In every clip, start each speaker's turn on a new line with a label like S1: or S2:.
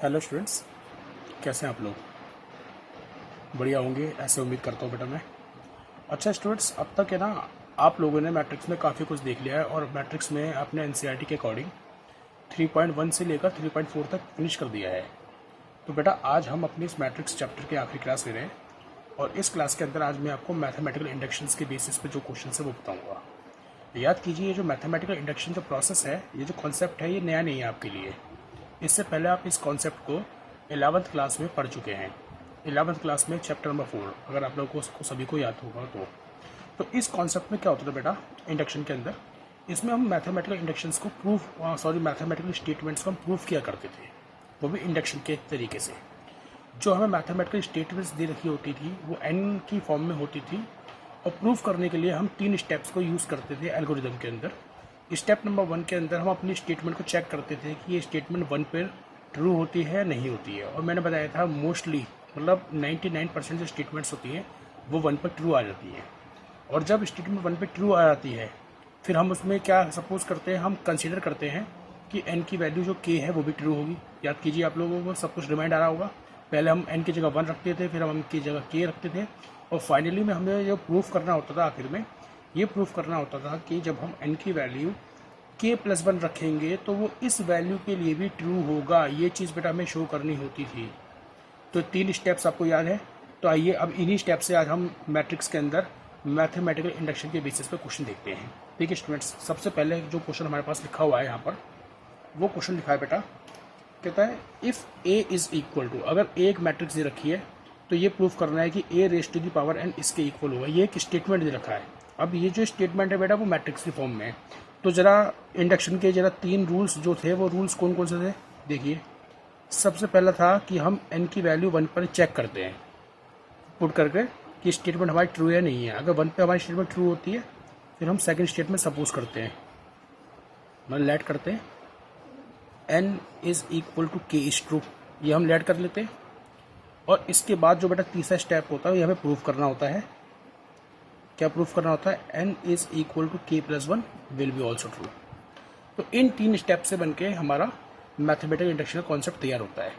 S1: Hello students, कैसे हैं आप लोग? बढ़िया होंगे, ऐसे उम्मीद करता हूँ बेटा मैं। अच्छा स्टूडेंट्स, अब तक है ना आप लोगों ने मैट्रिक्स में काफ़ी कुछ देख लिया है और मैट्रिक्स में अपने एनसीईआरटी के अकॉर्डिंग 3.1 से लेकर 3.4 तक फिनिश कर दिया है। तो बेटा आज हम अपनी इस मैट्रिक्स चैप्टर की आखिरी क्लास ले रहे हैं और इस क्लास के अंदर आज मैं आपको मैथमेटिकल इंडक्शंस के बेसिस पे जो क्वेश्चन है वो बताऊँगा। याद कीजिए, ये जो मैथमेटिकल इंडक्शन जो प्रोसेस है, ये जो कॉन्सेप्ट है, ये नया नहीं है आपके लिए। इससे पहले आप इस कॉन्सेप्ट को 11th क्लास में पढ़ चुके हैं। 11th क्लास में चैप्टर नंबर 4, अगर आप लोगों को उसको सभी को याद होगा तो इस कॉन्सेप्ट में क्या होता था बेटा, इंडक्शन के अंदर इसमें हम मैथमेटिकल इंडक्शंस को मैथमेटिकल स्टेटमेंट्स को हम प्रूव किया करते थे, वो भी इंडक्शन के तरीके से। जो हमें मैथमेटिकल स्टेटमेंट्स दे रखी होती थी वो एन की फॉर्म में होती थी और प्रूफ करने के लिए हम 3 स्टेप्स को यूज़ करते थे एल्गोरिदम के अंदर। स्टेप नंबर 1 के अंदर हम अपनी स्टेटमेंट को चेक करते थे कि ये स्टेटमेंट 1 पर ट्रू होती है नहीं होती है, और मैंने बताया था मोस्टली मतलब 99% जो स्टेटमेंट्स होती हैं वो 1 पर ट्रू आ जाती हैं। और जब स्टेटमेंट 1 पर ट्रू आ जाती है फिर हम उसमें क्या सपोज करते हैं, हम कंसिडर करते हैं कि n की वैल्यू जो k है वो भी ट्रू होगी। याद कीजिए, आप लोगों को सब कुछ रिमाइंड आ रहा होगा। पहले हम n की जगह 1 रखते थे, फिर हम की जगह k रखते थे, और फाइनली में हमें जो प्रूफ करना होता था, आखिर में ये प्रूफ करना होता था कि जब हम n की वैल्यू k+1 रखेंगे तो वो इस वैल्यू के लिए भी ट्रू होगा। ये चीज़ बेटा हमें शो करनी होती थी। तो 3 स्टेप्स आपको याद है। तो आइए अब इन्हीं स्टेप से आज हम मैट्रिक्स के अंदर मैथमेटिकल इंडक्शन के बेसिस पे क्वेश्चन देखते हैं। ठीक है स्टूडेंट्स, सबसे पहले जो क्वेश्चन हमारे पास लिखा हुआ है यहाँ पर, वो क्वेश्चन लिखा है बेटा, कहता है if a is equal to, अगर ए एक मैट्रिक्स दे रखी है तो ये प्रूफ करना है कि a raise to the power n इसके इक्वल होगा। ये एक स्टेटमेंट दे रखा है। अब ये जो स्टेटमेंट है बेटा वो मैट्रिक्स की फॉर्म में है। तो ज़रा इंडक्शन के ज़रा 3 रूल्स जो थे, वो रूल्स कौन कौन से थे देखिए। सबसे पहला था कि हम n की वैल्यू 1 पर चेक करते हैं पुट करके कि स्टेटमेंट हमारी ट्रू है नहीं है। अगर 1 पे हमारी स्टेटमेंट ट्रू होती है फिर हम सेकंड स्टेटमेंट सपोज करते हैं, मतलब लेट करते हैं n is equal to k is true, ये हम लेट कर लेते हैं। और इसके बाद जो बेटा तीसरा स्टेप होता है ये हमें प्रूफ करना होता है। क्या प्रूफ करना होता है? n is equal to k+1 will be also true. तो इन 3 स्टेप से बनके हमारा मैथमेटिकल इंडक्शन का कॉन्सेप्ट तैयार होता है।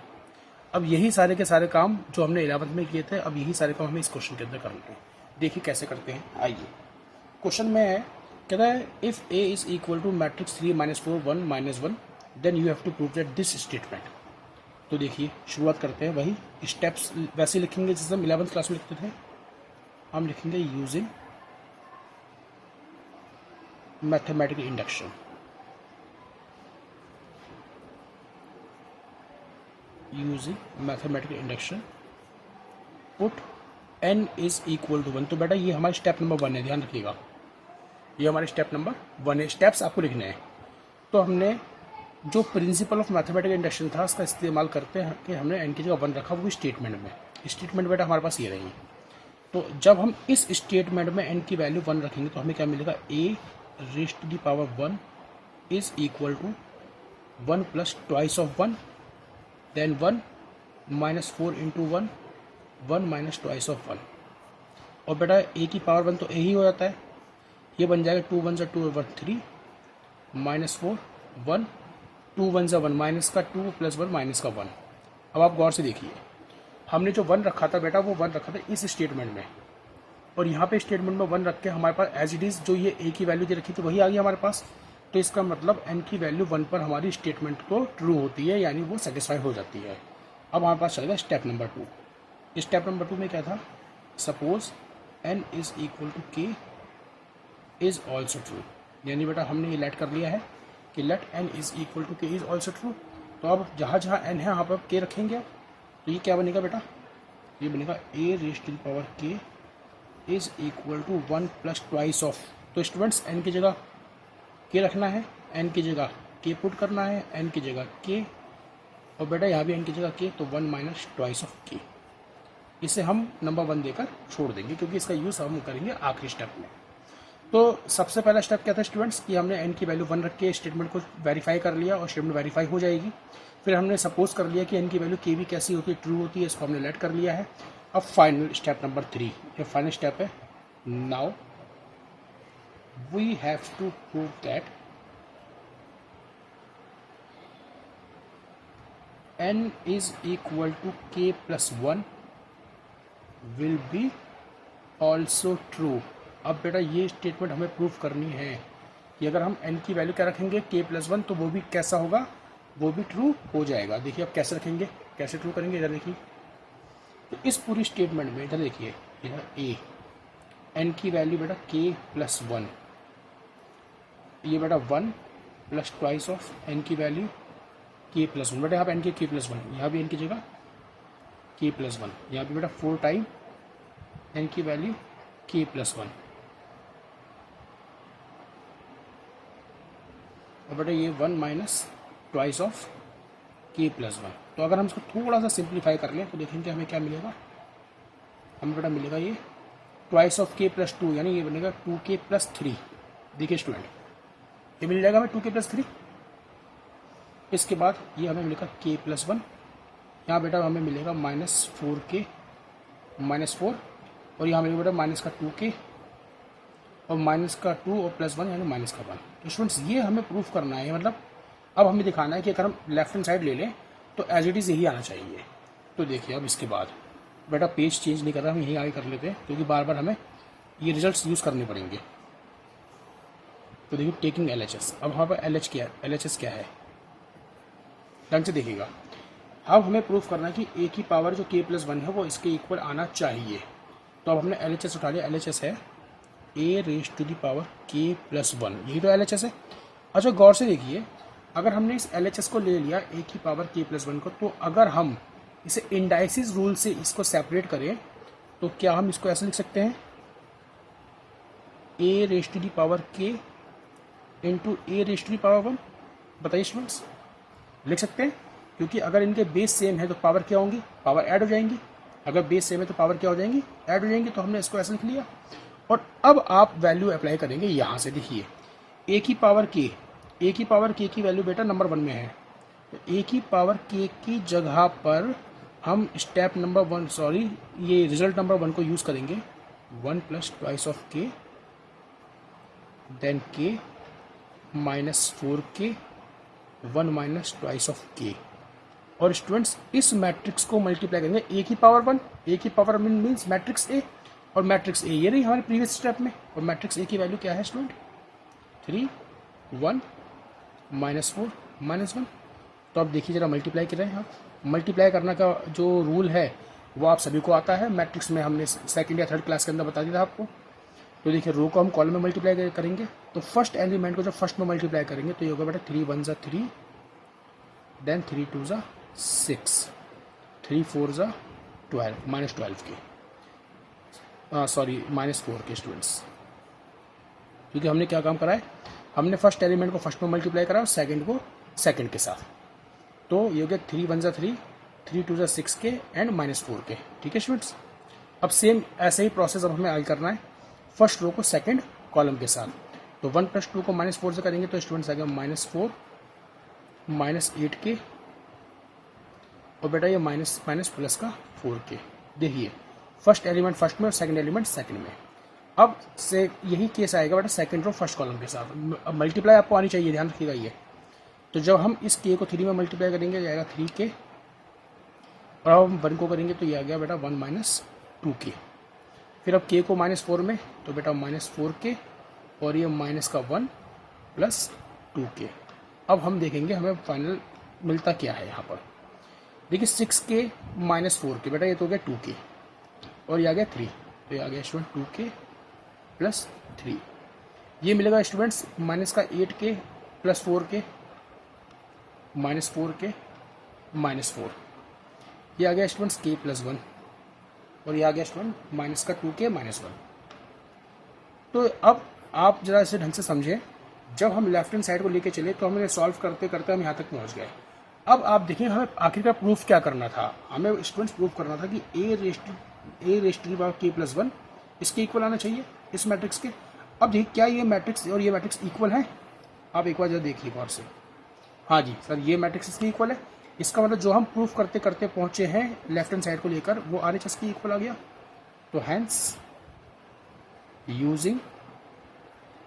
S1: अब यही सारे के सारे काम जो हमने 11th में किए थे, अब यही सारे काम हमें इस क्वेश्चन के अंदर करने हैं। देखिए कैसे करते हैं। आइए, क्वेश्चन में है, कहता है if a is equal to matrix 3 -4 1 -1 then you have to prove that this statement. तो देखिए शुरुआत करते हैं, वही स्टेप्स वैसे लिखेंगे जैसे हम 11th क्लास में लिखते थे। हम लिखेंगे using mathematical induction. Using mathematical induction put n is equal to 1। तो बेटा ये हमारा स्टेप नंबर 1 है, ध्यान रखिएगा, ये हमारे स्टेप नंबर 1 है। स्टेप्स आपको लिखने हैं। तो हमने जो प्रिंसिपल ऑफ मैथमेटिकल इंडक्शन था उसका इस्तेमाल करते हैं कि हमने n की जगह 1 रखा, वो भी स्टेटमेंट में। स्टेटमेंट बेटा हमारे पास ये रही। तो जब हम इस स्टेटमेंट में n की वैल्यू 1 रखेंगे तो हमें क्या मिलेगा? a raise to the power 1 is equal to 1 plus twice of 1 then 1 -4 into 1 1 minus twice of 1। और बेटा a की पावर 1 तो a ही हो जाता है, ये बन जाएगा 2 1 2 3 -4 1 2 1 1 माइनस का 2 प्लस 1 माइनस का 1। अब आप गौर से देखिए, हमने जो 1 रखा था बेटा वो 1 रखा था इस स्टेटमेंट में, और यहाँ पे स्टेटमेंट में 1 रख के हमारे पास एज इट इज़ जो ये a की वैल्यू दे रखी थी वही आ गई हमारे पास। तो इसका मतलब n की वैल्यू 1 पर हमारी स्टेटमेंट तो ट्रू होती है, यानी वो सेटिस्फाई हो जाती है। अब हमारे पास चलेगा स्टेप नंबर 2। स्टेप नंबर 2 में क्या था? Suppose n is equal to k is also true. यानी बेटा हमने ये लेट कर लिया है कि let n is equal to k is also true. तो अब जहाँ जहाँ n है वहाँ पर k रखेंगे। तो ये क्या बनेगा बेटा? ये बनेगा a raise to the power k is equal to 1 plus twice of. तो स्टूडेंट्स n की जगह k रखना है, n की जगह k पुट करना है, n की जगह k, और बेटा यहाँ भी n की जगह k, तो 1 माइनस ट्वाइस ऑफ k। इसे हम नंबर 1 देकर छोड़ देंगे क्योंकि इसका यूज़ हम करेंगे आखिरी स्टेप में। तो सबसे पहला स्टेप क्या था स्टूडेंट्स कि हमने n की वैल्यू 1 रख के स्टेटमेंट को वेरीफाई कर लिया और स्टेटमेंट वेरीफाई हो जाएगी। फिर हमने सपोज कर लिया कि n की वैल्यू k भी कैसी होती है, ट्रू होती है, इसको हमने लेट कर लिया है। अब फाइनल स्टेप नंबर 3, ये फाइनल स्टेप है। Now we have to prove that n is equal to k plus 1 will be also true. अब बेटा ये स्टेटमेंट हमें प्रूफ करनी है कि अगर हम n की वैल्यू क्या रखेंगे k प्लस 1 तो वो भी कैसा होगा, वो भी ट्रू हो जाएगा। देखिए अब कैसे रखेंगे, कैसे ट्रू करेंगे, इधर देखिए। तो इस पूरी स्टेटमेंट में इधर देखिए, इधर a n की वैल्यू बेटा k प्लस 1, ये बेटा 1 प्लस ट्वाइस ऑफ n की वैल्यू k प्लस 1। बेटा यहाँ पे n की k प्लस 1, यहाँ भी n की जगह k प्लस 1, यहाँ पे बेटा 4 टाइम n की वैल्यू k प्लस 1। और बेटा ये 1 minus twice of k plus 1। तो अगर हम इसको थोड़ा सा सिंप्लीफाई कर लें तो देखेंगे हमें क्या मिलेगा, हमें बेटा मिलेगा ये ट्वाइस ऑफ k प्लस 2, यानी ये बनेगा 2k प्लस 3। देखिए स्टूडेंट, ये मिल जाएगा हमें 2k प्लस 3। इसके बाद ये हमें मिलेगा k प्लस 1, यहाँ बेटा हमें मिलेगा माइनस 4k माइनस 4, और यहाँ मिलेगा बेटा माइनस का 2k और माइनस का 2 और प्लस 1 यानी माइनस का 1। तो स्टूडेंट्स ये हमें प्रूफ करना है, मतलब अब हमें दिखाना है कि अगर हम लेफ्ट हैंड साइड ले लें तो एज इट इज़ यही आना चाहिए। तो देखिए अब इसके बाद बेटा पेज चेंज नहीं कर रहा, हम यहीं आगे कर लेते हैं क्योंकि बार बार हमें ये रिजल्ट्स यूज़ करने पड़ेंगे। तो देखिए टेकिंग LHS, अब वहाँ पर LHS क्या है ढंग से देखिएगा। अब हमें प्रूफ करना है कि a की पावर जो k प्लस 1 है वो इसके इक्वल आना चाहिए। तो अब हमने LHS उठा लिया, LHS है a raise to the power k plus 1, यही तो LHS है। अच्छा गौर से देखिए, अगर हमने इस LHS को ले लिया a की पावर k प्लस 1 को, तो अगर हम इसे इंडाइसिस रूल से इसको सेपरेट करें तो क्या हम इसको ऐसे लिख सकते हैं, a raise to the power k into a raise to the power 1। बताइए स्टूडेंट्स, लिख सकते हैं? क्योंकि अगर इनके बेस सेम है तो पावर क्या होंगी, पावर ऐड हो जाएंगी। अगर बेस सेम है तो पावर क्या हो जाएंगी, ऐड हो जाएंगी। तो हमने इसको ऐसे लिख लिया। और अब आप वैल्यू अप्लाई करेंगे यहाँ से। देखिए a की पावर k की वैल्यू बेटा नंबर 1 में है, तो a की पावर k की जगह पर हम स्टेप नंबर 1 सॉरी ये रिजल्ट नंबर 1 को यूज़ करेंगे, 1 plus twice of k then k minus 4k 1 minus twice of k। और स्टूडेंट्स इस मैट्रिक्स को मल्टीप्लाई करेंगे a की पावर 1, a की पावर मीन्स मैट्रिक्स a, और मैट्रिक्स a ये रही हमारे प्रीवियस स्टेप में। और मैट्रिक्स a की वैल्यू क्या है स्टूडेंट, 3 1 माइनस 4 माइनस 1। तो अब देखिए जरा मल्टीप्लाई कर रहे हैं आप। मल्टीप्लाई करना का जो रूल है वो आप सभी को आता है, मैट्रिक्स में हमने सेकंड या थर्ड क्लास के अंदर बता दिया था आपको। तो देखिए रो को हम कॉलम में मल्टीप्लाई करेंगे, तो फर्स्ट एलिमेंट को जब फर्स्ट में मल्टीप्लाई करेंगे तो ये होगा बेटा 3 1 ज़ा 3 देन 3 2 ज़ा 6 3 4 ज़ा 12 माइनस 12 के सॉरी माइनस 4 के स्टूडेंट्स। क्योंकि हमने क्या काम करा है, हमने फर्स्ट एलिमेंट को फर्स्ट में मल्टीप्लाई करा और सेकंड को सेकंड के साथ। तो ये हो गया 3 1 ज़ा 3 3 2 ज़ा 6 के एंड माइनस 4 के। ठीक है स्टूडेंट्स, अब सेम ऐसे ही प्रोसेस अब हमें आगे करना है फर्स्ट रो को सेकंड कॉलम के साथ। तो 1 प्लस 2 को माइनस 4 से करेंगे तो स्टूडेंट्स आ गया माइनस 4 माइनस 8 के, और बेटा ये माइनस माइनस प्लस का 4 के। देखिए फर्स्ट एलिमेंट फर्स्ट में और सेकंड एलिमेंट सेकंड में। अब से यही केस आएगा बेटा सेकंड रो फर्स्ट कॉलम के साथ। अब मल्टीप्लाई आपको आनी चाहिए, ध्यान रखिएगा ये। तो जब हम इस के को 3 में मल्टीप्लाई करेंगे जाएगा 3 के, और अब हम 1 को करेंगे तो ये आ गया बेटा 1 माइनस 2 के। फिर अब k को माइनस 4 में तो बेटा माइनस 4 के, और ये माइनस का 1 प्लस 2 के। अब हम देखेंगे हमें फाइनल मिलता क्या है यहाँ पर। देखिए 6 के माइनस 4 के, बेटा ये तो हो गया 2 के, और ये आ गया 3, तो ये आ गया स्टूडेंट 2 के प्लस 3। ये मिलेगा स्टूडेंट्स माइनस का 8 के प्लस 4 के माइनस 4 के माइनस 4। ये आ गया स्टूडेंट्स k प्लस 1, और ये आ गया स्टूडेंट माइनस का 2 के माइनस 1। तो अब आप जरा इसे ढंग से समझें, जब हम लेफ्ट हैंड साइड को लेके चले तो हमने सॉल्व करते करते हम यहाँ तक पहुँच गए। अब आप देखिए हमें आखिरकार प्रूफ क्या करना था। हमें स्टूडेंट्स प्रूफ करना था कि a raise to the power k plus 1 इसके इक्वल आना चाहिए इस मैट्रिक्स के। अब देखिए क्या ये मैट्रिक्स और ये मैट्रिक्स इक्वल है, आप एक बार जरा देखिए गौर से। हाँ जी सर, ये मैट्रिक्स इसके इक्वल है। इसका मतलब जो हम प्रूफ करते करते पहुंचे हैं लेफ्ट हैंड साइड को लेकर वो RHS के इक्वल आ गया। तो hence using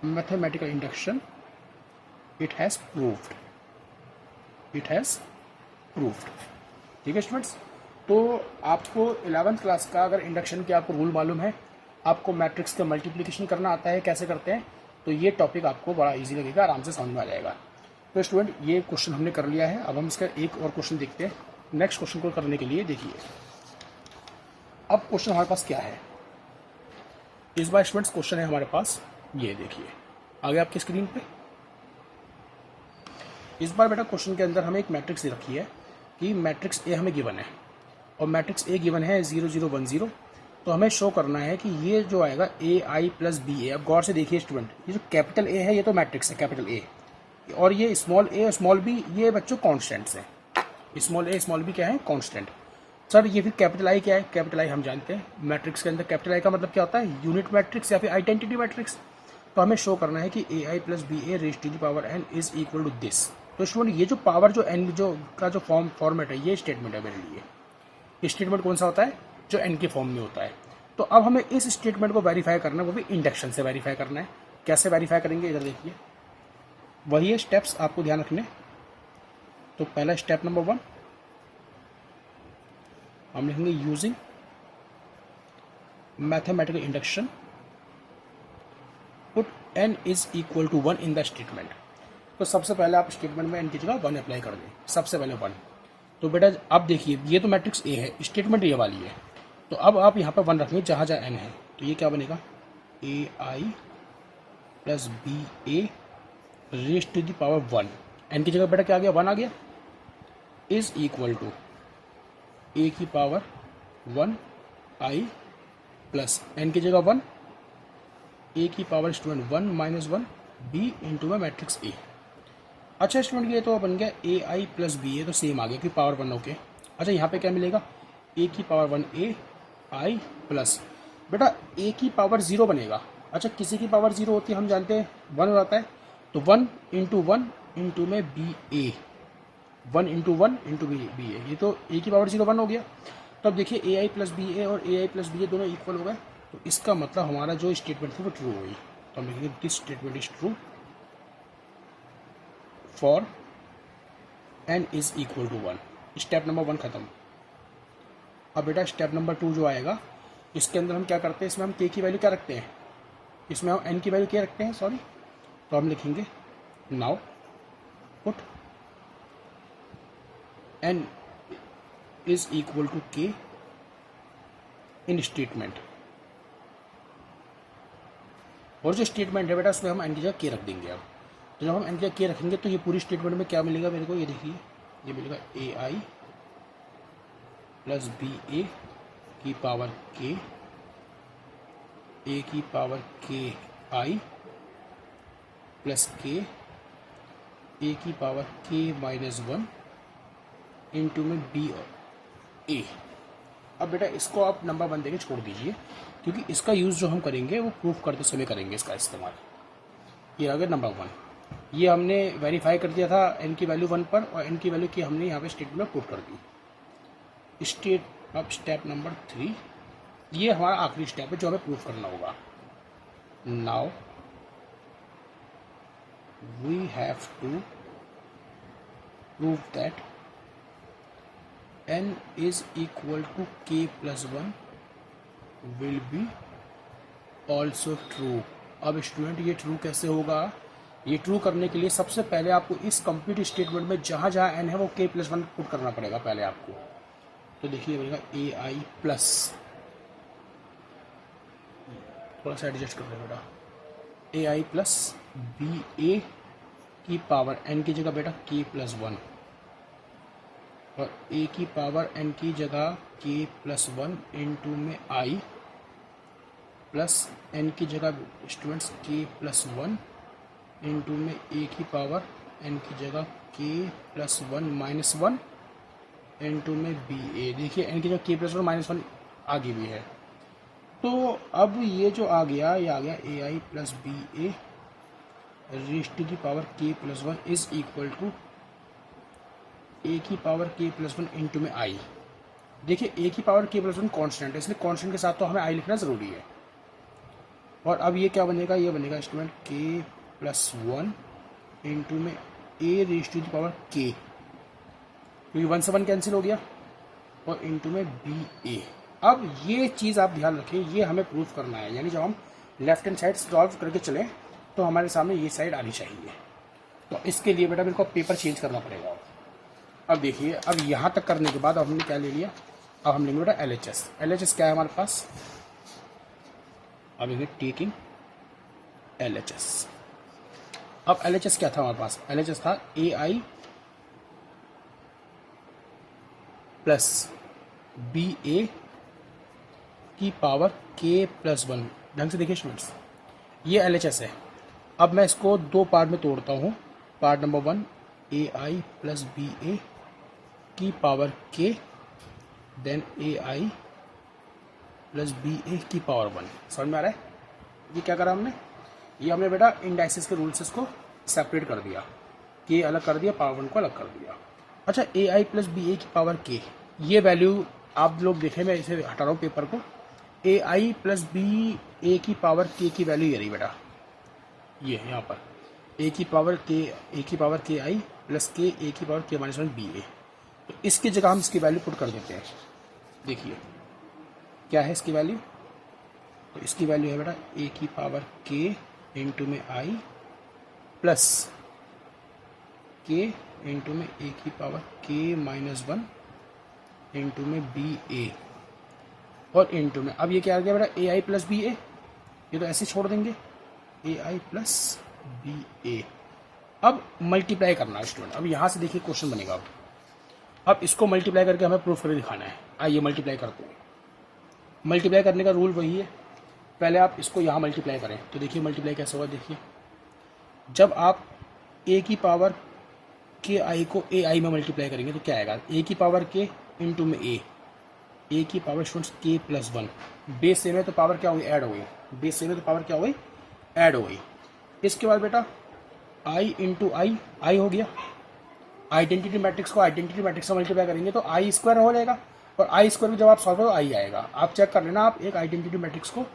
S1: mathematical induction it has proved ठीक है स्टूडेंट्स। तो आपको 11th क्लास का अगर इंडक्शन के आपको रूल मालूम है, आपको मैट्रिक्स का मल्टीप्लिकेशन करना आता है कैसे करते हैं, तो ये टॉपिक आपको बड़ा इजी लगेगा, आराम से समझ में आ जाएगा। तो स्टूडेंट ये क्वेश्चन हमने कर लिया है, अब हम इसका एक और क्वेश्चन देखते हैं। नेक्स्ट क्वेश्चन को करने के लिए देखिए अब क्वेश्चन हमारे पास क्या है। इस बार स्टूडेंट्स क्वेश्चन है हमारे पास, ये देखिए आगे आपकी स्क्रीन पे। इस बार बेटा क्वेश्चन के अंदर हमें एक मैट्रिक्स दे रखी है कि मैट्रिक्स ए हमें गिवन है और मैट्रिक्स ए गिवन है 0 0 1 0। तो हमें शो करना है कि ये जो आएगा ए आई प्लस बी ए। अब गौर से देखिए स्टूडेंट, ये जो कैपिटल ए है ये तो मैट्रिक्स है कैपिटल ए, और ये स्मॉल ए और स्मॉल बी ये बच्चों कॉन्स्टेंट्स हैं। स्मॉल ए स्मॉल बी क्या है, कॉन्स्टेंट। सर ये फिर कैपिटल आई क्या है, कैपिटल आई हम जानते हैं मैट्रिक्स के अंदर कैपिटल आई का मतलब क्या होता है, यूनिट मैट्रिक्स या फिर आइडेंटिटी मैट्रिक्स। तो हमें शो करना है कि A I plus B A raise to the power n is equal to this. तो स्टूडेंट ये जो पावर जो एन जो का जो फॉर्मेट है, ये स्टेटमेंट है मेरे लिए। ये स्टेटमेंट कौन सा होता है, जो एन के फॉर्म में होता है। तो अब हमें इस स्टेटमेंट को वेरीफाई करना है, वो भी इंडक्शन से वेरीफाई करना है। कैसे वेरीफाई करेंगे, इधर देखिए, वही है स्टेप्स आपको ध्यान रखने। तो पहला स्टेप नंबर 1 हम लिखेंगे using mathematical induction put n is equal to 1 in the statement. तो सबसे पहले आप स्टेटमेंट में n की जगह 1 अप्लाई कर दें, सबसे पहले 1। तो बेटा अब देखिए ये तो मैट्रिक्स ए है, स्टेटमेंट ये वाली है, तो अब आप यहाँ पर 1 रखेंगे जहाँ जहाँ n है। तो ये क्या बनेगा, A I plus B A raise to the power 1। n की जगह बेटा क्या आ गया, 1 आ गया, इज इक्वल टू ए की पावर 1 आई प्लस n की जगह 1, ए की power student 1 minus 1 B into में मैट्रिक्स ए। अच्छा स्टूडेंट ये तो बन गया ए आई प्लस बी, ए तो सेम आ गया कि पावर 1 ओके। अच्छा यहाँ पे क्या मिलेगा, ए की पावर 1 ए आई प्लस बेटा ए की पावर 0 बनेगा। अच्छा किसी की पावर 0 होती है हम जानते हैं 1 हो जाता है, तो 1 इंटू में बी ए, 1 इंटू बी ए, ये तो ए की पावर 0 1 हो गया। तो अब देखिए ए आई प्लस बी ए और ए आई प्लस बी ए दोनों इक्वल हो गए, तो इसका मतलब हमारा जो स्टेटमेंट थी वो ट्रू हुई। तो हम लिखेंगे this statement is true for n is equal to 1। Step number 1 खत्म। अब बेटा स्टेप नंबर 2 जो आएगा, इसके अंदर हम क्या करते हैं, इसमें हम k की वैल्यू क्या रखते हैं, इसमें हम n की वैल्यू क्या रखते हैं, सॉरी। तो हम लिखेंगे now put n is equal to k in statement. और जो स्टेटमेंट है बेटा उसमें हम n की जगह k रख देंगे। अब तो जब हम n की जगह k रखेंगे तो ये पूरी स्टेटमेंट में क्या मिलेगा मेरे को, ये देखिए ये मिलेगा ए आई प्लस बी ए की पावर k, ए की पावर k आई प्लस k, ए की पावर k माइनस 1 इंटू में बी और ए। अब बेटा इसको आप नंबर 1 देके छोड़ दीजिए, क्योंकि इसका यूज़ जो हम करेंगे वो प्रूफ करते समय करेंगे इसका इस्तेमाल। ये आ गया नंबर 1। ये हमने वेरीफाई कर दिया था n की वैल्यू 1 पर, और n की वैल्यू की हमने यहाँ पे स्टेटमेंट में पुट कर दी। अब स्टेप नंबर 3, ये हमारा आखिरी स्टेप है जो हमें प्रूफ करना होगा। Now we have to prove that n is equal to k plus 1 will be also true। अब स्टूडेंट ये ट्रू कैसे होगा, ये ट्रू करने के लिए सबसे पहले आपको इस कंप्लीट स्टेटमेंट में जहाँ जहाँ n है वो k plus 1 पुट करना पड़ेगा पहले आपको। तो देखिए बनेगा ए आई प्लस, थोड़ा सा एडजस्ट कर रहे बेटा, ए आई प्लस बी ए की पावर n की जगह बेटा k plus 1, और a की पावर n की जगह k प्लस 1 इंटू में i प्लस n की जगह स्टूडेंट्स k प्लस 1 इंटू में a की पावर n की जगह k प्लस 1 माइनस 1 इंटू में बी ए। देखिए n की जगह k प्लस 1 माइनस 1 आगे भी है। तो अब ये जो आ गया, ये आ गया A I plus B A raise to the power k plus 1 is equal to A की पावर k प्लस 1 इंटू में आई। देखिए ए की पावर k प्लस 1 कॉन्स्टेंट है, इसलिए कॉन्स्टेंट के साथ तो हमें आई लिखना ज़रूरी है। और अब ये क्या बनेगा, ये बनेगा स्टूडेंट k प्लस 1 इंटू में A raise to the power k, क्योंकि 1 से 1 कैंसिल हो गया, और इंटू में बी ए। अब ये चीज़ आप ध्यान रखें, ये हमें प्रूफ करना है, यानी जब हम लेफ्ट हैंड साइड सॉल्व करके चलें तो हमारे सामने ये साइड आनी चाहिए। तो इसके लिए बेटा मेरे को पेपर चेंज करना पड़ेगा। अब देखिए, अब यहाँ तक करने के बाद अब हमने क्या ले लिया, अब हम लेंगे बेटा L H S. L H S क्या है हमारे पास, अब लेंगे टेकिंग एल एच एस। अब एल एच एस क्या था हमारे पास, एल एच एस था ए आई प्लस बी ए की पावर के प्लस वन। ढंग से देखिए स्टूडेंट्स, ये एल एच एस है। अब मैं इसको दो पार्ट में तोड़ता हूँ। Part number one, A I plus B ए की पावर के, then A I plus B ए की पावर वन। समझ में आ रहा है? ये क्या करा हमने, ये हमने बेटा इंडाइसिस के रूल से इसको सेपरेट कर दिया, के अलग कर दिया, पावर वन को अलग कर दिया। अच्छा, ए आई प्लस बी ए की पावर के, ये वैल्यू आप लोग देखें, मैं इसे हटा रहा हूँ पेपर को। ए आई प्लस बी ए की पावर के की वैल्यू ये रही बेटा, ये यहाँ पर ए की पावर के आई प्लस के ए की पावर के माइनस वन बी ए। तो इसकी जगह हम इसकी वैल्यू पुट कर देते हैं। देखिए क्या है इसकी वैल्यू, तो इसकी वैल्यू है बेटा ए की पावर के इंटू में आई प्लस के इंटू में ए की पावर के माइनस वन इंटू में बी ए और इंटू में, अब ये क्या आ गया बेटा ए आई प्लस बी ए, ये तो ऐसे छोड़ देंगे, ए आई प्लस बी ए। अब मल्टीप्लाई करना है स्टूडेंट। अब यहाँ से देखिए क्वेश्चन बनेगा। अब इसको मल्टीप्लाई करके हमें प्रूफ करके दिखाना है। आइए मल्टीप्लाई करते हैं। मल्टीप्लाई करने का रूल वही है, पहले आप इसको यहाँ मल्टीप्लाई करें। तो देखिए मल्टीप्लाई कैसे होगा, देखिए जब आप ए की पावर के आई को ए आई में मल्टीप्लाई करेंगे तो क्या आएगा, ए की पावर के इंटू में ए की पावर स्टूडेंट्स के प्लस वन। बेस सेम है तो पावर क्या होगी, ऐड हो गई। बेस सेम है तो पावर क्या हो गई, ऐड हो गई। इसके बाद बेटा आई इंटू आई हो गया। आइडेंटिटी मैट्रिक्स को आइडेंटिटी मैट्रिक्स से मल्टीप्लाई करेंगे तो आई स्क्वायर हो जाएगा, और आई स्क्वायर जब आप सॉल्व करो आई आएगा। आप चेक कर लेना, आप एक आइडेंटिटी मैट्रिक्स को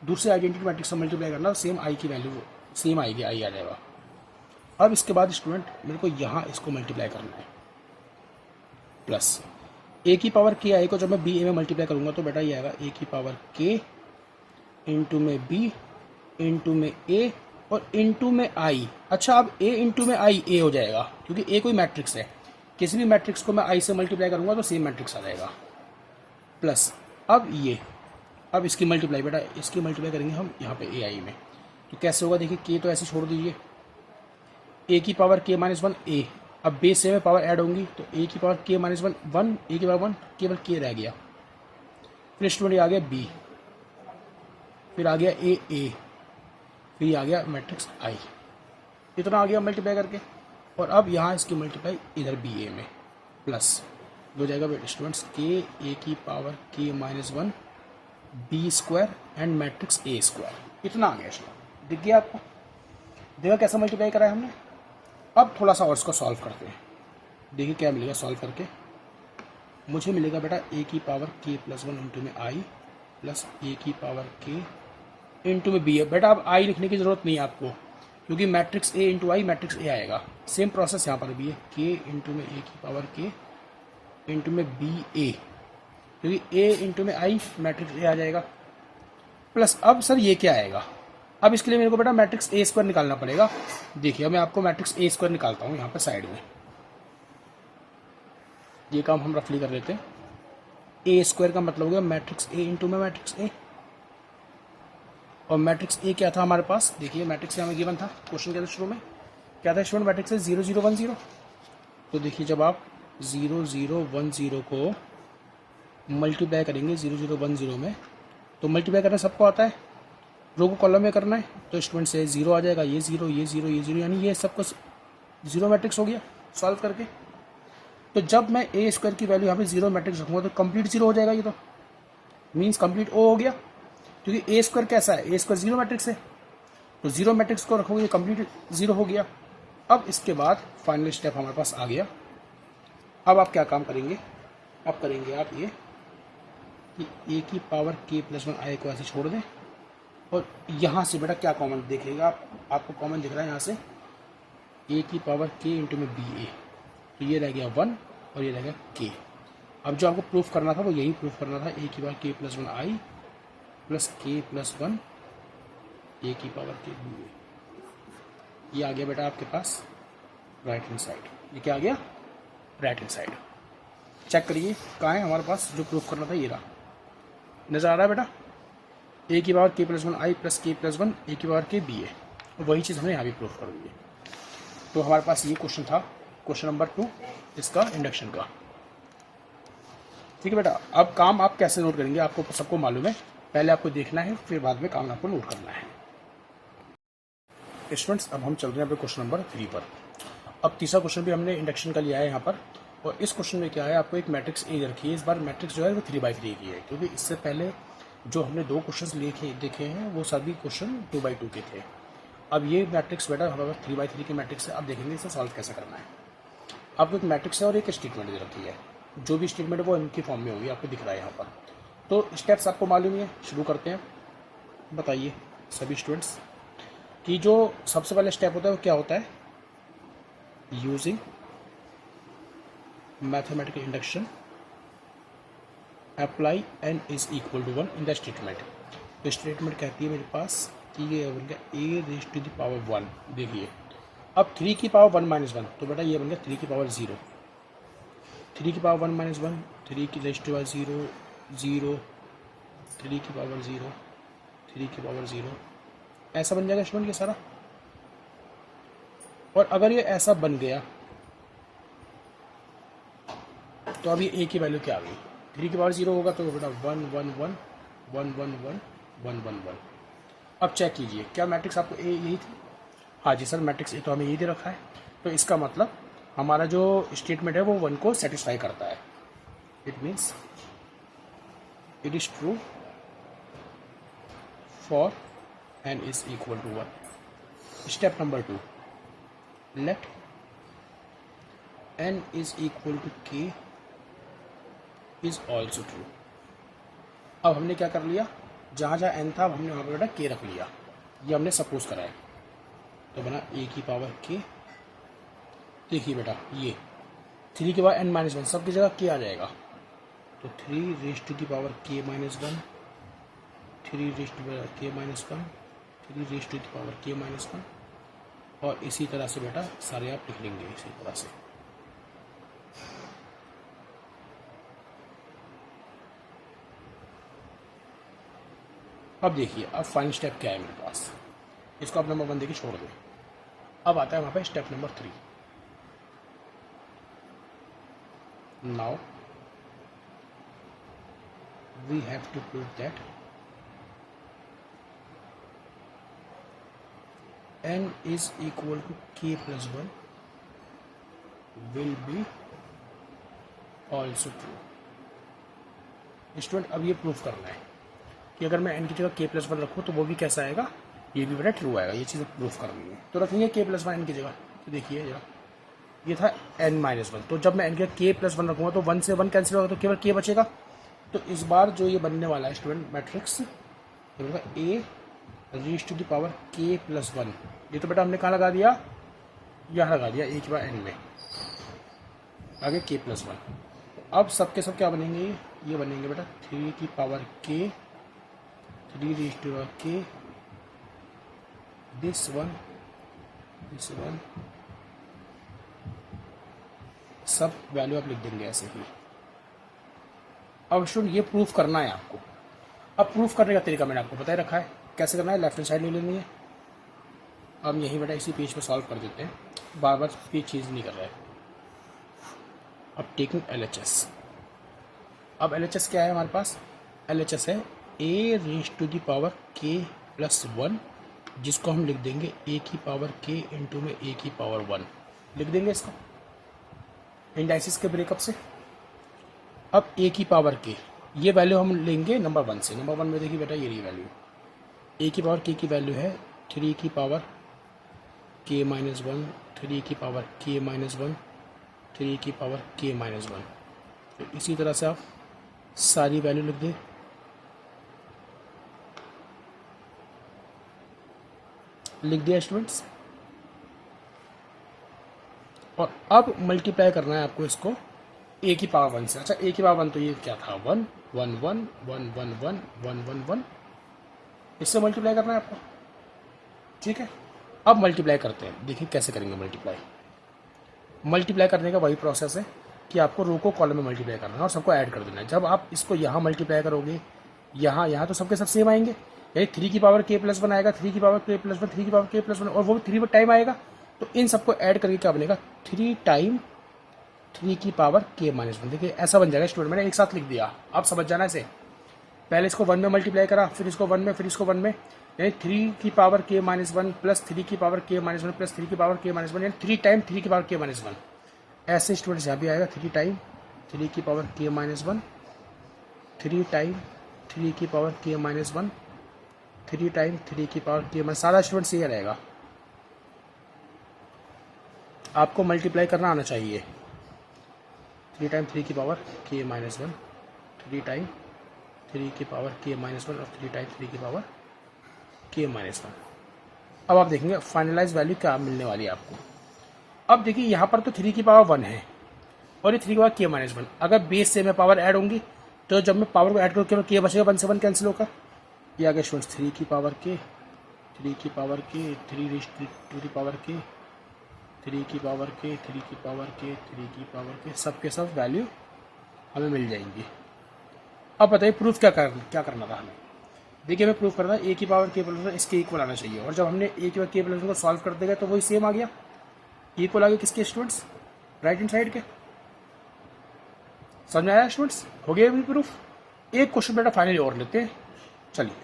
S1: दूसरे आइडेंटिटी मैट्रिक्स से मल्टीप्लाई करना, सेम आई की वैल्यू सेम आएगी, आई आ जाएगा। अब इसके बाद स्टूडेंट मेरे को यहाँ इसको मल्टीप्लाई करना है, प्लस ए की पावर के आई को जब मैं बी ए में मल्टीप्लाई करूँगा तो बेटा ये आएगा ए की पावर के इंटू में बी इंटू में ए और इंटू में आई। अच्छा, अब ए इंटू में आई ए हो जाएगा, क्योंकि ए कोई मैट्रिक्स है, किसी भी मैट्रिक्स को मैं आई से मल्टीप्लाई करूँगा तो सेम मैट्रिक्स आ जाएगा। प्लस अब ये, अब इसकी मल्टीप्लाई बेटा, इसकी मल्टीप्लाई करेंगे हम यहाँ पे ए आई में, तो कैसे होगा देखिए, के तो ऐसे छोड़ दीजिए, ए की पावर के माइनस वन ए। अब बेस से में पावर ऐड होंगी तो ए की पावर के माइनस वन वन, ए की पावर वन, केवल के रह गया। फिर स्टूडेंट आ गया बी, फिर आ गया ए, फिर आ गया मैट्रिक्स आई। इतना आ गया मल्टीप्लाई करके, और अब यहाँ इसकी मल्टीप्लाई इधर बी ए में, प्लस हो जाएगा स्टूडेंट्स के ए की पावर के minus one B square and matrix A square. इतना आ गया स्टूडेंट, दिख गया आपको, देखा कैसे मल्टीप्लाई करा है हमने। अब थोड़ा सा और इसको सॉल्व करते हैं। देखिए क्या मिलेगा सॉल्व करके, मुझे मिलेगा बेटा ए की पावर के प्लस वन इंटू में आई प्लस ए की पावर के इंटू में बी है। बेटा अब आई लिखने की जरूरत नहीं है आपको, क्योंकि matrix A into I matrix A आएगा। सेम प्रोसेस यहाँ पर भी है, के इंटू में ए की पावर के इंटू में बी ए, क्योंकि ए इंटू में आई मैट्रिक्स ए आ जाएगा। प्लस अब सर ये क्या आएगा, अब इसके लिए मेरे को बेटा मैट्रिक्स ए स्क्वायर निकालना पड़ेगा। देखिए मैं आपको मैट्रिक्स ए स्क्वायर निकालता हूँ यहाँ पर साइड में, ये काम हम रफली कर लेते हैं। ए स्क्वायर का मतलब हो गया मैट्रिक्स ए इंटू में मैट्रिक्स ए, और मैट्रिक्स ए क्या था हमारे पास, देखिए मैट्रिक्स हमें गिवन था क्वेश्चन के शुरू में, क्या था स्टूडेंट, मैट्रिक्स है 0 0 1 0। तो देखिए जब आप 0 0 1 0 को मल्टीप्लाई करेंगे 0 0 1 0 में, तो मल्टीप्लाई करना सबको आता है, रो को कॉलम में करना है, तो स्टूडेंट से 0 आ जाएगा, ये 0 ये 0 ये 0, यानी ये सबको 0 मैट्रिक्स हो गया सॉल्व करके। तो जब मैं ए स्क्वायर की वैल्यू यहाँ पे 0 मैट्रिक्स रखूँगा तो कंप्लीट 0 हो जाएगा, ये तो मीन्स कंप्लीट ओ हो गया, क्योंकि ए स्क्वायर कैसा है, ए स्क्वायर 0 मैट्रिक्स है, तो 0 मैट्रिक्स को रखोगे कंप्लीट 0 हो गया। अब इसके बाद फाइनल स्टेप हमारे पास आ गया। अब आप क्या काम करेंगे, अब करेंगे आप ये कि ए की पावर के प्लस वन आई को ऐसे छोड़ दें, और यहाँ से बेटा क्या कॉमन देखिएगा आपको कॉमन दिख रहा है यहाँ से, ए की पावर के इंटू में बी ए, तो ये रह गया 1 और ये रह गया के। अब जो आपको प्रूफ करना था वो यही प्रूफ करना था, ए की पावर के प्लस वन आई प्लस के प्लस वन ए की पावर के बी। ये आ गया बेटा आपके पास राइट हैंड साइड। ये क्या आ गया? Right hand side. चेक करिए कहाँ है हमारे पास जो प्रूफ करना था, ये रहा। नज़र आ रहा है बेटा? ए की पावर के प्लस वन आई प्लस के प्लस वन ए की पावर के बी है। वही चीज़ हमने यहाँ भी प्रूफ कर दी है। तो हमारे पास ये क्वेश्चन था, क्वेश्चन नंबर 2 इसका इंडक्शन का। ठीक है बेटा, अब काम आप कैसे नोट करेंगे आपको सबको मालूम है, पहले आपको देखना है फिर बाद में काम आपको नोट करना है। स्टूडेंट्स अब हम चल रहे हैं अपने क्वेश्चन नंबर 3 पर। अब तीसरा क्वेश्चन भी हमने इंडक्शन का लिया है यहाँ पर, और इस क्वेश्चन में क्या है, आपको एक मैट्रिक्स ए रखी है। इस बार मैट्रिक्स जो है वो 3/3 की है, क्योंकि इससे पहले जो हमने 2 क्वेश्चन देखे हैं वो सभी क्वेश्चन 2/2 के थे। अब ये मैट्रिक्स बेटा हमारे पास 3/3 की मैट्रिक्स है। अब देखेंगे इसे सॉल्व कैसे करना है। आपको एक मैट्रिक्स है और एक स्टेटमेंट दे रखी है, जो भी स्टेटमेंट है वो इनकी फॉर्म में होगी, आपको दिख रहा है यहाँ पर। तो स्टेप्स आपको मालूम ही है, शुरू करते हैं। बताइए सभी स्टूडेंट्स कि जो सबसे पहले स्टेप होता है वो क्या होता है? Using mathematical induction apply n is equal to 1 in the statement. तो स्टेटमेंट कहती है मेरे पास कि ये बन गया a raise to the power 1। देखिए अब 3 की पावर 1 माइनस 1, तो बेटा ये बन गया 3 की पावर 0। 3 की पावर 1 माइनस 1, 3 की रेज टू 0 0, 3 की पावर 0, 3 की पावर 0, ऐसा बन जाएगा स्टूडेंट ये सारा। और अगर ये ऐसा बन गया तो अभी a की वैल्यू क्या आ गई? 3 की पावर 0 होगा तो बेटा 1 1 1 1 1 1 1 1 1। अब चेक कीजिए क्या मैट्रिक्स आपको ए यही थी? हाँ जी सर, मैट्रिक्स ए तो हमें यही दे रखा है। तो इसका मतलब हमारा जो स्टेटमेंट है वो 1 को सेटिस्फाई करता है। It means it is true for n is equal to 1। Step number 2, let n is equal to k is also true. अब हमने क्या कर लिया, जहाँ जहाँ n था हमने वहाँ पर बेटा k रख लिया। ये हमने सपोज करा है, तो बना a की पावर k। देखिए बेटा ये 3 की पावर n माइनस 1 सब की जगह k आ जाएगा, तो 3 रेज टू की power k minus 1, 3 raise to power k minus 1, 3 raise to की पावर k माइनस 1। और इसी तरह से बेटा सारे आप लिख लेंगे इसी तरह से। अब देखिए अब फाइनल स्टेप क्या है मेरे पास, इसको आप नंबर 1 देखिए छोड़ दें। अब आता है वहाँ पे step number 3। Now we have to prove that n is equal to k plus 1 will be also true. Student अब ये प्रूफ करना है कि अगर मैं n की जगह k प्लस 1 रखूँ तो वो भी कैसा आएगा, ये भी बेटा ट्रू आएगा। ये चीज़ प्रूफ करनी है, तो रखेंगे k प्लस 1 n की जगह। तो देखिए जरा ये था n माइनस 1, तो जब मैं n की k प्लस 1 रखूँगा तो 1 से 1 कैंसिल होगा तो केवल k बचेगा। तो इस बार जो ये बनने वाला है स्टूडेंट मैट्रिक्स, ये होगा a raise to the power k plus 1। ये तो बेटा हमने कहाँ लगा दिया, यहाँ लगा दिया a की पावर n में, आगे k प्लस 1। अब सब के सब क्या बनेंगे, ये बनेंगे बेटा 3 की power k, 3 raise to k, this one, सब वैल्यू आप लिख देंगे ऐसे ही। अब स्टूडेंट ये प्रूफ करना है आपको। अब प्रूफ करने का तरीका मैंने आपको बता रखा है कैसे करना है। लेफ्ट हैंड साइड ले लेनी है। अब यही बेटा इसी पेज पे सॉल्व कर देते हैं, बार बार ये चीज़ नहीं कर रहा है। अब टेकिंग LHS। अब LHS क्या है हमारे पास, LHS है a raise to the power k plus 1, जिसको हम लिख देंगे a की पावर k इंटू में a की पावर 1 लिख देंगे इसको इंडाइसिस के ब्रेकअप से। अब a की पावर k ये वैल्यू हम लेंगे नंबर 1 से। नंबर 1 में देखिए बेटा ये रही वैल्यू, a की पावर k की वैल्यू है 3 की पावर k माइनस 1, 3 की पावर k माइनस 1, 3 की पावर k माइनस 1। तो इसी तरह से आप सारी वैल्यू लिख दें। लिख दिया स्टूडेंट्स। और अब मल्टीप्लाई करना है आपको इसको ए की पावर 1 से। अच्छा ए की पावर 1 तो ये क्या था 1 1 1 1 1 1 1 1 1, इससे मल्टीप्लाई करना है आपको। ठीक है, अब मल्टीप्लाई करते हैं, देखिए कैसे करेंगे मल्टीप्लाई। मल्टीप्लाई करने का वही प्रोसेस है कि आपको रो को कॉलम में मल्टीप्लाई करना है और सबको ऐड कर देना है। जब आप इसको यहाँ मल्टीप्लाई करोगे, यहाँ तो सबके सब सेम आएंगे, यानी 3 की पावर k प्लस 1 आएगा, 3 की पावर k प्लस 1, 3 की पावर k प्लस 1, और वो भी 3 टाइम आएगा। तो इन सबको ऐड करके क्या बनेगा 3 टाइम 3 की पावर k माइनस 1। देखिए ऐसा बन जाएगा स्टूडेंट, मैंने एक साथ लिख दिया, आप समझ जाना इसे। पहले इसको 1 में मल्टीप्लाई करा, फिर इसको 1 में, फिर इसको 1 में, यानी 3 की पावर k माइनस 1 प्लस 3 की पावर k माइनस 1 प्लस 3 की पावर k माइनस 1, यानी 3 टाइम 3 की पावर k माइनस 1। ऐसे स्टूडेंट्स यहाँ भी आएगा 3 टाइम 3 की पावर k माइनस 1, 3 टाइम 3 की पावर k माइनस 1, 3 टाइम 3 की पावर k माइनस, सारा स्टूडेंट्स ये रहेगा। आपको मल्टीप्लाई करना आना चाहिए। 3 टाइम 3 की पावर k माइनस 1, 3 टाइम 3 की पावर k माइनस 1 और 3 टाइम 3 की पावर k माइनस 1। अब आप देखेंगे फाइनलाइज वैल्यू क्या मिलने वाली है आपको। अब देखिए यहाँ पर तो 3 की पावर 1 है और ये 3 की पावर k माइनस 1। अगर बेस से मैं पावर ऐड होंगी तो जब मैं पावर को ऐड करूँ केवल k बचेगा, 1 से 1 कैंसिल होगा। ये आ गया स्टूडेंट्स 3 की पावर k, 3 की पावर k, 3 टू की पावर k, 3 की पावर k, 3 की पावर k, 3 की पावर k, सब के सब वैल्यू हमें मिल जाएंगी। अब बताइए प्रूफ क्या करना था हमें। देखिए हमें प्रूफ करना है a की पावर k प्लस 1 इसके इक्वल आना चाहिए, और जब हमने a की पावर k प्लस 1 को सॉल्व कर देगा तो वही सेम आ गया, इक्वल आ गया किसके स्टूडेंट्स, राइट हैंड साइड के। समझ में आया स्टूडेंट्स, हो गया अभी प्रूफ। एक क्वेश्चन बेटा फाइनली और लेते हैं, चलिए।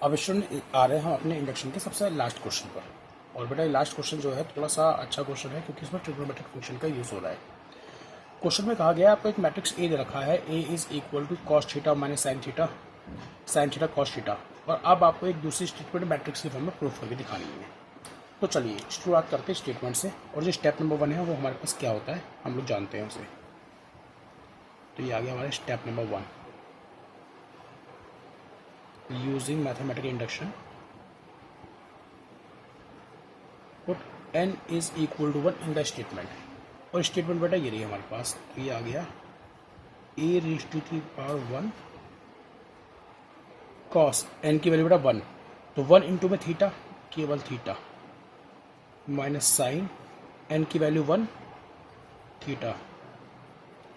S1: अब स्टूडेंट आ रहे हैं हम अपने इंडक्शन के सबसे लास्ट क्वेश्चन पर, और बेटा लास्ट क्वेश्चन जो है थोड़ा सा अच्छा क्वेश्चन है क्योंकि इसमें ट्रिग्नोमेट्रिक फंक्शन का यूज हो रहा है। क्वेश्चन में कहा गया आपको एक मैट्रिक्स ए दे रखा है, A is equal to cos theta minus sign theta cos theta, और अब आपको एक दूसरी स्टेटमेंट मैट्रिक्स की फॉर्म में प्रूफ करके दिखानी है। तो चलिए शुरुआत करते हैं स्टेटमेंट से, और जो स्टेप नंबर 1 है वो हमारे पास क्या होता है हम लोग जानते हैं उसे। तो ये आ गया हमारा step number 1, using mathematical induction put n is equal to 1 in the statement. और स्टेटमेंट बेटा ये रही हमारे पास, तो ये आ गया a रेज़ टू की पावर 1 कॉस n की वैल्यू बेटा 1, तो 1 इंटू में थीटा, केवल थीटा, माइनस साइन n की वैल्यू 1 थीटा,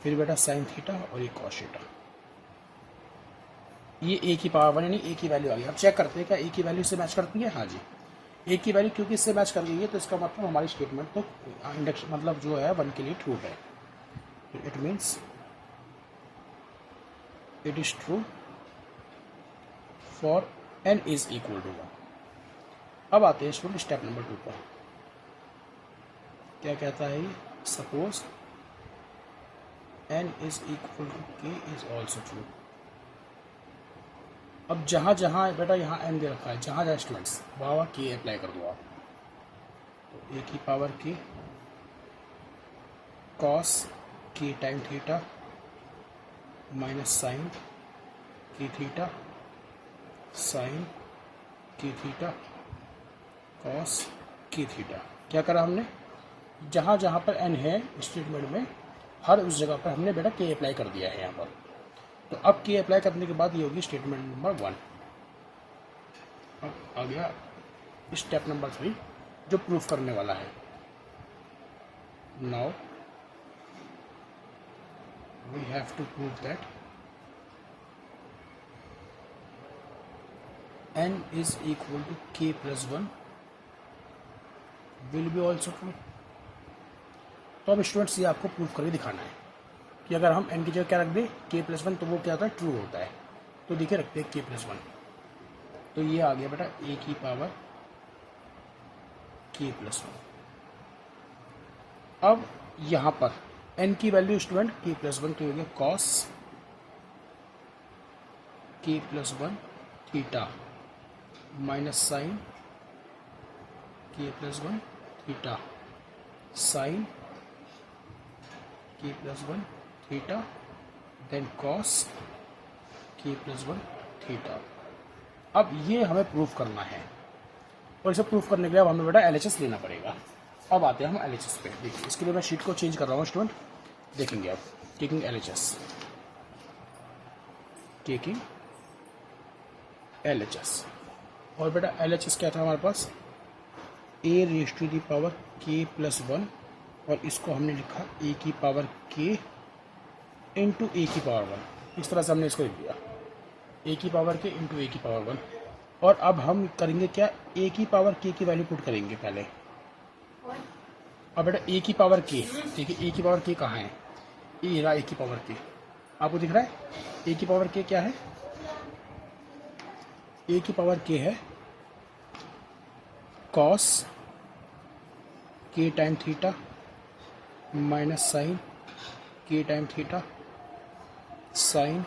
S1: फिर बेटा साइन थीटा और ये कॉस थीटा। ये a की पावर 1 यानी a की वैल्यू आ गई। अब चेक करते हैं क्या a की वैल्यू से मैच करती है। हाँ जी, a की वैल्यू क्योंकि इससे मैच कर गई है तो इसका मतलब हमारी स्टेटमेंट तो इंडक्शन मतलब जो है 1 के लिए ट्रू है। It means it is true for n is equal to 1। अब आते हैं स्टूडेंट स्टेप नंबर 2 पर। क्या कहता है ये, suppose n is equal to k is also true. अब जहाँ जहाँ बेटा यहाँ n दे रखा है, जहाँ जहाँ स्टूडेंट्स वहाँ k अप्लाई कर दो आप। तो a की power k cos k time theta minus sine k theta sine k theta cos k theta. क्या करा हमने, जहाँ जहाँ पर n है स्टेटमेंट में हर उस जगह पर हमने बेटा k अप्लाई कर दिया है यहाँ पर। तो अब k अप्लाई करने के बाद ये होगी स्टेटमेंट नंबर 1। अब आ गया स्टेप नंबर 3 जो प्रूफ करने वाला है। Now we have to prove that n is equal to k plus 1 will be also true. तो अब स्टूडेंट्स ये आपको प्रूफ करके दिखाना है कि अगर हम n की जगह क्या रख दें k प्लस 1 तो वो क्या होता है, ट्रू होता है। तो देखिए रखते हैं k प्लस 1, तो ये आ गया बेटा a की पावर k प्लस 1। अब यहाँ पर n की वैल्यू स्टूडेंट k प्लस 1 तो हो गया cos k plus 1 theta minus sine k plus 1 theta sine k plus 1 theta then cos k plus 1 theta. अब ये हमें प्रूफ करना है, और इसे प्रूफ करने के लिए अब हमें बेटा LHS लेना पड़ेगा। अब आते हैं हम LHS पे। देखिए इसके लिए मैं शीट को चेंज कर रहा हूँ स्टूडेंट, देखेंगे आप। Taking LHS, taking LHS। और बेटा LHS क्या था हमारे पास, a raise to the power k plus 1, और इसको हमने लिखा a की पावर k इंटू a की पावर 1। इस तरह से हमने इसको लिख दिया, a की पावर k इंटू a की पावर 1। और अब हम करेंगे क्या, a की पावर k की वैल्यू पुट करेंगे पहले। अब बेटा a की पावर k, देखिए a की पावर k कहाँ है, ये रहा a की पावर k, आपको दिख रहा है। a की पावर k क्या है, a की पावर k है cos k time theta minus sine k time theta, sine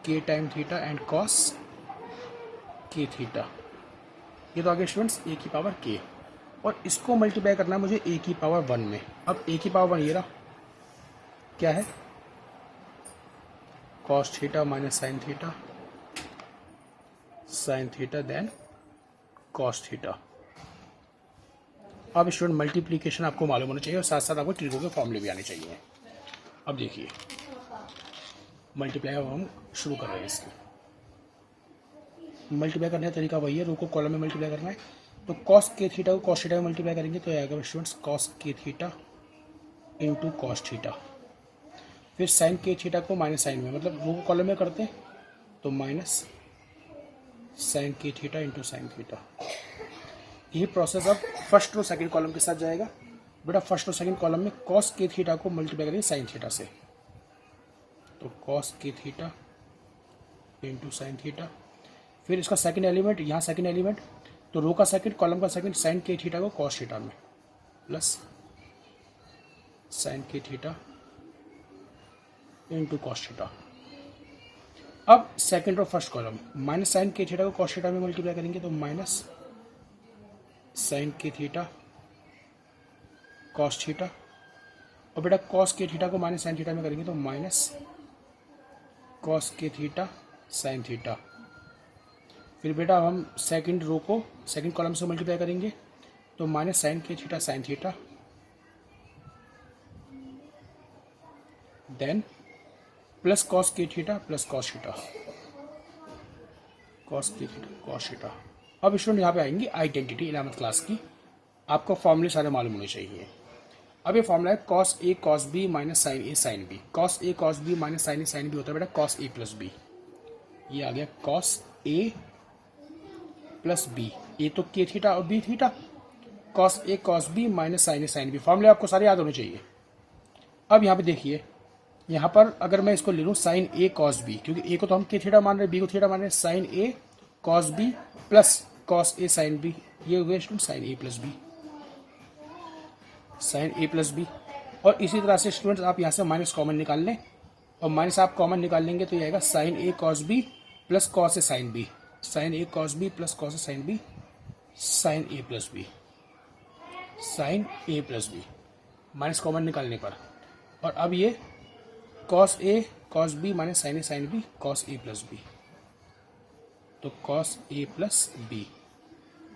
S1: k time theta and cos k theta. ये तो आगे स्टूडेंट्स a की पावर k, और इसको मल्टीप्लाई करना है मुझे a की पावर 1 में। अब a की पावर 1 ये रहा, क्या है, cos theta minus sign theta, sign theta then cos theta. अब स्टूडेंट मल्टीप्लिकेशन आपको मालूम होना चाहिए और साथ साथ आपको ट्रिगो के फॉर्मूले भी आने चाहिए। अब देखिए मल्टीप्लाई अब हम शुरू कर रहे हैं। इसकी मल्टीप्लाई करने का तरीका वही है, रो को कॉलम में मल्टीप्लाई करना है। तो कॉस के थीटा को कॉस थीटा में मल्टीप्लाई करेंगे तो आएगा स्टूडेंट्स कॉस के थीटा इंटू कॉस थीटा। फिर साइन के थीटा को माइनस साइन में, मतलब रो को कॉलम में करते हैं तो माइनस साइन के थीटा इंटू साइन थीटा। यही प्रोसेस अब फर्स्ट रो सेकंड कॉलम के साथ जाएगा। बेटा फर्स्ट रो सेकंड कॉलम में कॉस के थीटा को मल्टीप्लाई करेंगे साइन थीटा से, तो कॉस के थीटा इंटू साइन थीटा। फिर इसका सेकंड एलिमेंट, यहाँ सेकंड एलिमेंट, तो रो का सेकंड कॉलम का सेकंड साइन के थीटा को कॉस थीटा में प्लस साइन के थीटा इंटू कॉस थीटा। अब second row first column minus sign के थीटा को कॉस थीटा में मल्टीप्लाई करेंगे तो माइनस साइन के थीटा कॉस थीटा। और बेटा कॉस के थीटा को माइनस साइन थीटा में करेंगे तो माइनस कॉस के थीटा साइन थीटा। फिर बेटा हम सेकंड रो को सेकंड कॉलम से मल्टीप्लाई करेंगे तो माइनस साइन के theta sign theta, then plus cos के theta plus cos theta, cos के थीटा कॉस थीटा। अब स्टूडेंट यहाँ पे आएंगी आइडेंटिटी 11th क्लास की, आपको फॉर्मूले सारे मालूम होने चाहिए। अब ये फॉर्मूला है cos A cos B minus sign A sine B. Cos A cos B minus sign A sine B होता है बेटा कॉस ए प्लस बी। ये आ गया कॉस ए प्लस बी, ए तो के थीटा और B theta, cos A cos B minus sign A sine B. फॉर्मूले आपको सारे याद होने चाहिए। अब यहाँ पे देखिए, यहाँ पर अगर मैं इसको ले लूँ साइन ए कॉस बी, क्योंकि ए को तो हम के थीटा मान रहे हैं, बी को थीटा मान रहे हैं, sign A cos B plus cos A sine B, ये हो गया स्टूडेंट साइन ए प्लस बी, साइन ए प्लस बी। और इसी तरह से स्टूडेंट्स आप यहाँ से माइनस कॉमन निकाल लें, और माइनस आप कॉमन निकाल लेंगे तो ये आएगा sign A cos B plus cos A sine B, sign A cos B plus cos A sine B, sign A plus B, sign A plus B, minus common निकालने पर। और अब ये cos A cos B minus sign A sine B, cos A plus B, तो cos A plus B.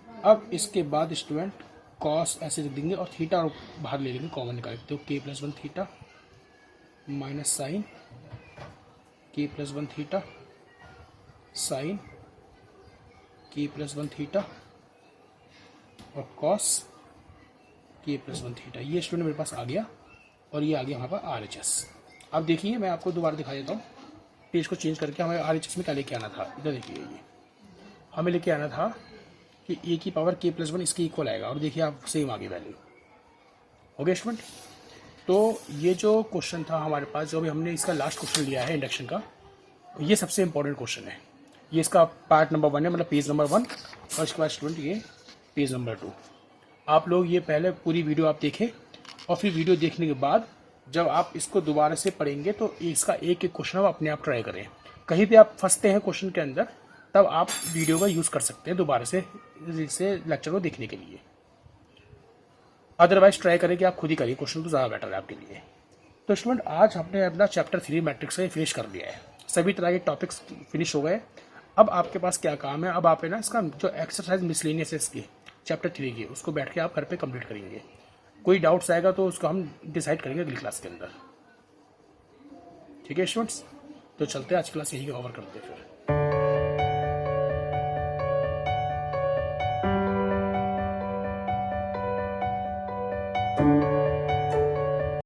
S1: अब इसके बाद student cos ऐसे लिख देंगे और थीटा और बाहर ले लेंगे कॉमन निकालेंगे, तो के प्लस 1 थीटा माइनस साइन के प्लस 1 थीटा साइन के प्लस 1 थीटा और कॉस के प्लस 1 थीटा। ये स्टूडेंट मेरे पास आ गया, और ये आ गया हमारे पास RHS। अब देखिए मैं आपको दोबारा दिखा देता हूँ, पेज को चेंज करके हमें RHS में क्या लेके आना था। इधर देखिए, ये हमें लेके आना था कि ए की पावर के प्लस 1 इसके इक्वल आएगा, और देखिए आप सेम आगे वैल्यू हो गया स्टूडेंट। तो ये जो क्वेश्चन था हमारे पास, जो भी हमने इसका लास्ट क्वेश्चन लिया है इंडक्शन का, ये सबसे इंपॉर्टेंट क्वेश्चन है। ये इसका पार्ट नंबर 1 है, मतलब पेज नंबर 1, और इसके बाद स्टूडेंट ये पेज नंबर 2। आप लोग ये पहले पूरी वीडियो आप देखें, और फिर वीडियो देखने के बाद जब आप इसको दोबारा से पढ़ेंगे तो इसका एक एक क्वेश्चन आप अपने आप ट्राई करें। कहीं भी आप फंसते हैं क्वेश्चन के अंदर, तब आप वीडियो का यूज़ कर सकते हैं दोबारा से इसे लेक्चर को देखने के लिए। अदरवाइज ट्राई करें कि आप खुद ही करिए, क्वेश्चन तो ज़्यादा बेटर है आपके लिए। तो स्टूडेंट आज हमने अपना चैप्टर 3 मैट्रिक्स से फिनिश कर दिया है, सभी तरह के टॉपिक्स फिनिश हो गए। अब आपके पास क्या काम है, अब आप है ना इसका जो एक्सरसाइज मिसलेनियस है इसकी चैप्टर 3 की, उसको बैठ के आप घर पे कंप्लीट करेंगे। कोई डाउट्स आएगा तो उसको हम डिसाइड करेंगे अगली क्लास के अंदर। ठीक है स्टूडेंट्स, तो चलते हैं, आज क्लास यही कवर करते हैं फिर।